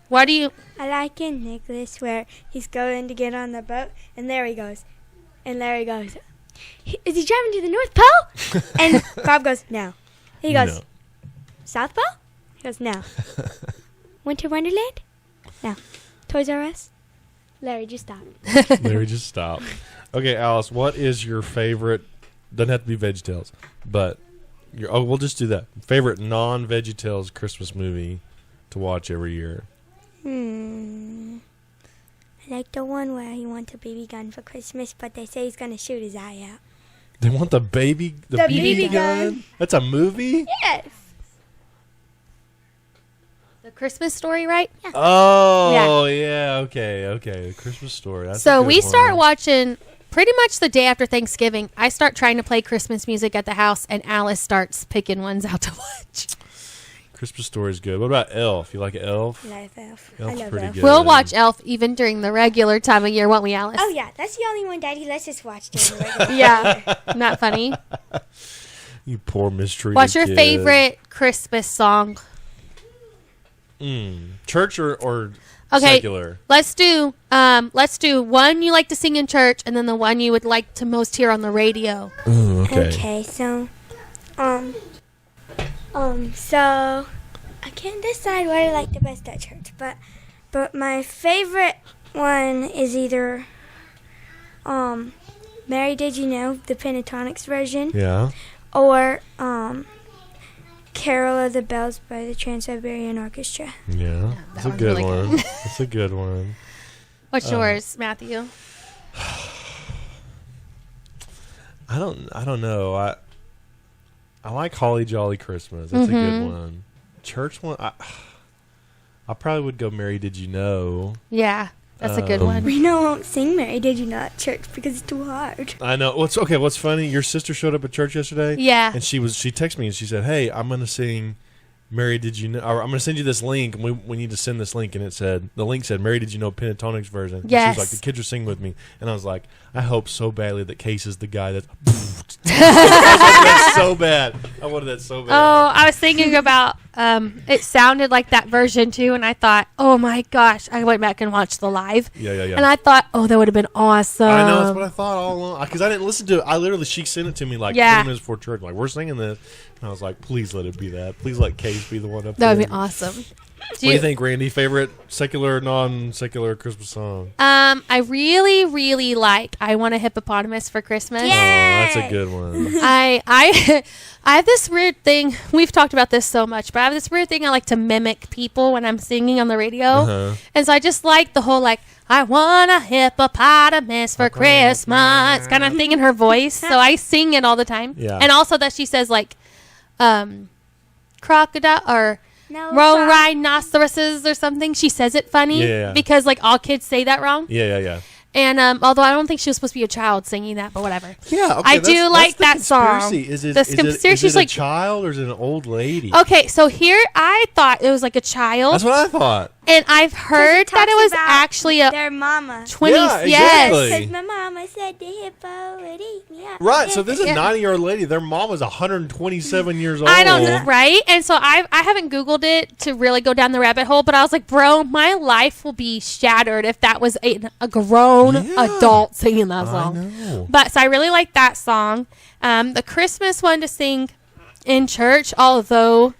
S1: What do you...
S3: I like in Nicholas where he's going to get on the boat, and there he goes. And Larry goes, "Is he driving to the North Pole?" And Bob goes, "No." He goes, "No. South Pole?" He goes, "No." "Winter Wonderland?" "No." "Toys R Us?" Larry, just stop.
S2: Okay, Alice, what is your favorite, doesn't have to be VeggieTales, but we'll just do that. Favorite non-VeggieTales Christmas movie to watch every year?
S3: I like the one where he wants a BB gun for Christmas, but they say he's going to shoot his eye out.
S2: They want the BB gun? That's a movie?
S3: Yes.
S1: The Christmas Story, right?
S2: Yeah. Oh, yeah. Okay. Christmas Story. That's
S1: so we start watching pretty much the day after Thanksgiving. I start trying to play Christmas music at the house, and Alice starts picking ones out to watch.
S2: Christmas Story is good. What about Elf? You like Elf?
S3: I love Elf.
S2: Elf's pretty good.
S1: We'll watch Elf even during the regular time of year, won't we, Alice?
S3: Oh, yeah. That's the only one Daddy lets us watch during the regular
S1: Yeah. Not funny.
S2: You poor mistreated
S1: What's your
S2: kid.
S1: favorite Christmas song?
S2: Church or secular?
S1: Let's do one you like to sing in church, and then the one you would like to most hear on the radio.
S2: Ooh, okay.
S3: Okay, so, so I can't decide what I like the best at church, but my favorite one is either, Mary Did You Know, the Pentatonics version,
S2: Yeah.
S3: or, Carol of the Bells by the Trans-Siberian Orchestra.
S2: Yeah. That's a
S1: one's
S2: good
S1: really
S2: one.
S1: good.
S2: That's a good one.
S1: What's yours, Matthew?
S2: I don't know. I like Holly Jolly Christmas. That's a good one. Church one, I probably would go Mary Did You Know.
S1: Yeah, that's a good one.
S3: Reno won't sing Mary Did You Know at church because it's too hard.
S2: I know. What's funny? Your sister showed up at church yesterday.
S1: Yeah.
S2: And she texted me and she said, "Hey, I'm gonna sing Mary Did You Know, or I'm gonna send you this link, and we need to send this link." And the link said Mary Did You Know Pentatonics version.
S1: Yes.
S2: And she was like, the kids are singing with me, and I was like, I hope so badly that Case is the guy that's that's so bad. I wanted that so bad.
S1: Oh, I was thinking about it sounded like that version too, and I thought, oh my gosh, I went back and watched the live.
S2: Yeah.
S1: And I thought, oh, that would have been awesome.
S2: I know, that's what I thought all along. Because I didn't listen to it. I literally, she sent it to me like 20 minutes before church. Like, we're singing this. And I was like, please let it be that. Please let Case be the one up there.
S1: That would be awesome.
S2: What do you think, Randy? Favorite secular, non-secular Christmas song?
S1: I really, really like I Want a Hippopotamus for Christmas.
S2: Oh, that's a good one.
S1: I have this weird thing. We've talked about this so much, but I have this weird thing. I like to mimic people when I'm singing on the radio.
S2: Uh-huh.
S1: And so I just like the whole like, I want a hippopotamus for Christmas kind of thing in her voice. So I sing it all the time.
S2: Yeah.
S1: And also that she says like crocodile or
S3: No,
S1: rhinoceroses or something. She says it funny because like all kids say that wrong.
S2: Yeah.
S1: And although I don't think she was supposed to be a child singing that, but whatever.
S2: Yeah, okay,
S1: I do like that song.
S2: Is it
S1: Conspiracy's
S2: a
S1: like
S2: child or is it an old lady?
S1: Okay, so here I thought it was like a child.
S2: That's what I thought.
S1: And I've heard that it was actually a
S3: their mama.
S1: 20s.
S2: Yeah,
S1: yes.
S2: exactly.
S3: Because my mama said the hippo would eat me up.
S2: Right, so this is a 90-year-old lady. Their mom was 127 years old.
S1: I don't know, right? And so I haven't Googled it to really go down the rabbit hole, but I was like, bro, my life will be shattered if that was a grown adult singing that song.
S2: I know.
S1: But so I really like that song. The Christmas one to sing in church, although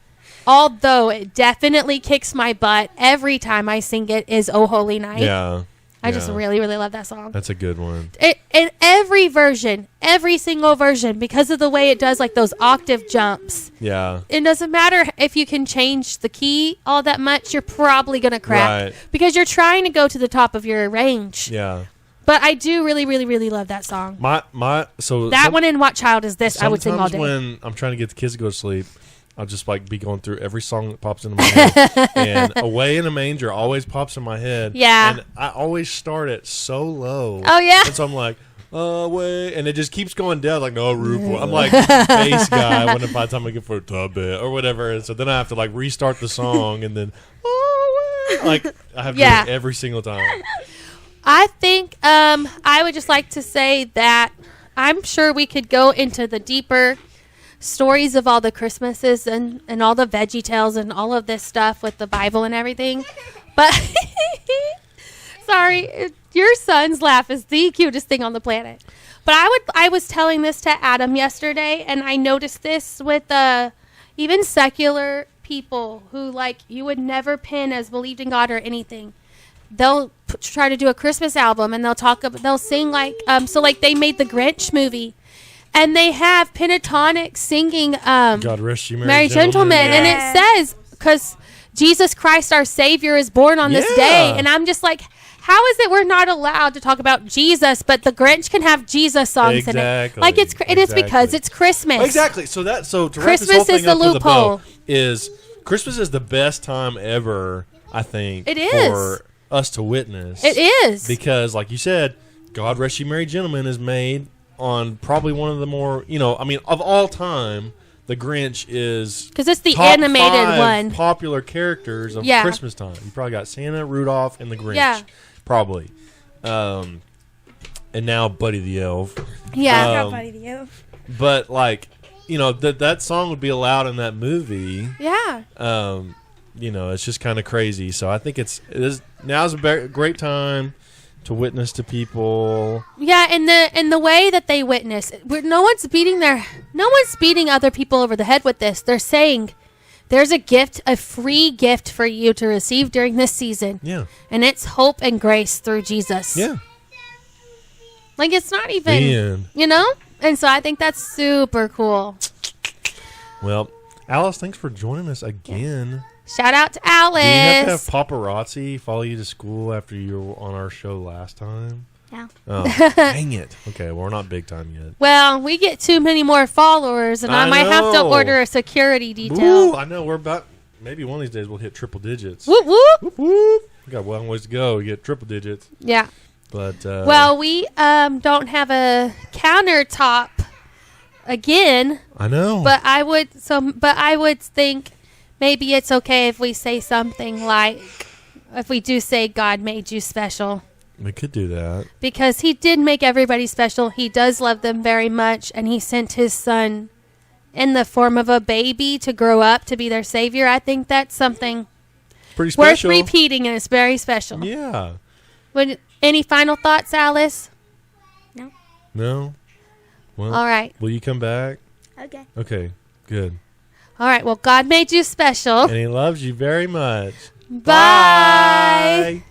S1: it definitely kicks my butt every time I sing it, is Oh Holy Night.
S2: Yeah.
S1: I just really, really love that song.
S2: That's a good one.
S1: In every version, every single version, because of the way it does like those octave jumps.
S2: Yeah.
S1: It doesn't matter if you can change the key all that much, you're probably going to crack.
S2: Right.
S1: Because you're trying to go to the top of your range.
S2: Yeah.
S1: But I do really, really, really love that song.
S2: That
S1: one in What Child Is This? I would sing all day.
S2: When I'm trying to get the kids to go to sleep, I'll just like be going through every song that pops into my head. And Away in a Manger always pops in my head.
S1: Yeah.
S2: And I always start it so low.
S1: Oh, yeah.
S2: And so I'm like, away. And it just keeps going down. Like, no, roof. I'm like, bass guy. When by the time I get for a tub bit or whatever. And so then I have to like restart the song and then, like, I have to do it every single time.
S1: I think I would just like to say that I'm sure we could go into the deeper stories of all the Christmases and all the Veggie Tales and all of this stuff with the Bible and everything. But sorry, your son's laugh is the cutest thing on the planet. But I was telling this to Adam yesterday, and I noticed this with even secular people who like you would never pin as believed in God or anything. They'll try to do a Christmas album and they'll sing like so like they made the Grinch movie. And they have pentatonic singing
S2: God rest you,
S1: Merry Gentlemen. And it says, because Jesus Christ our Savior is born on this day. And I'm just like, how is it we're not allowed to talk about Jesus, but the Grinch can have Jesus songs in it? Like it is because it's Christmas.
S2: Exactly. So to wrap
S1: Christmas
S2: this whole thing
S1: is the
S2: up with a
S1: loophole.
S2: bow, is Christmas is the best time ever, I think,
S1: It is.
S2: for us to witness.
S1: It is.
S2: Because, like you said, God rest you, merry gentlemen is made on probably one of the more, of all time, the Grinch is
S1: because it's the
S2: top
S1: animated
S2: 5
S1: one.
S2: popular characters of Christmas time. You probably got Santa, Rudolph, and the Grinch.
S1: Yeah.
S2: Probably. And now Buddy the Elf.
S1: Yeah.
S3: I got Buddy the Elf.
S2: But like, you know, that song would be allowed in that movie.
S1: Yeah.
S2: You know, it's just kind of crazy. So I think now's a great time to witness to people.
S1: Yeah, and the way that they witness, no one's beating other people over the head with this. They're saying there's a free gift for you to receive during this season.
S2: Yeah.
S1: And it's hope and grace through Jesus.
S2: Yeah.
S1: Like it's not even, you know? And so I think that's super cool.
S2: Well, Alice, thanks for joining us again.
S1: Shout out to Alice.
S2: Do you have to have paparazzi follow you to school after you were on our show last time?
S3: No.
S2: Oh, dang it. Okay, well, we're not big time yet.
S1: Well, we get too many more followers, and I might have to order a security detail.
S2: Ooh, I know. We're about, maybe one of these days we'll hit triple digits.
S1: Whoop, whoop.
S2: Whoop, whoop. We got a long ways to go. We get triple digits.
S1: Yeah.
S2: But
S1: well, we don't have a countertop again.
S2: I know.
S1: But I would think maybe it's okay if we say something like, if we do say God made you special.
S2: We could do that. Because
S1: he did make everybody special. He does love them very much. And he sent his son in the form of a baby to grow up to be their savior. I think that's something
S2: pretty special.
S1: Worth repeating, and it's very special.
S2: Yeah.
S1: Any final thoughts, Alice?
S2: No? Well,
S1: all right.
S2: Will you come back?
S3: Okay.
S2: Okay, good.
S1: All right. Well, God made you special.
S2: And he loves you very much.
S1: Bye.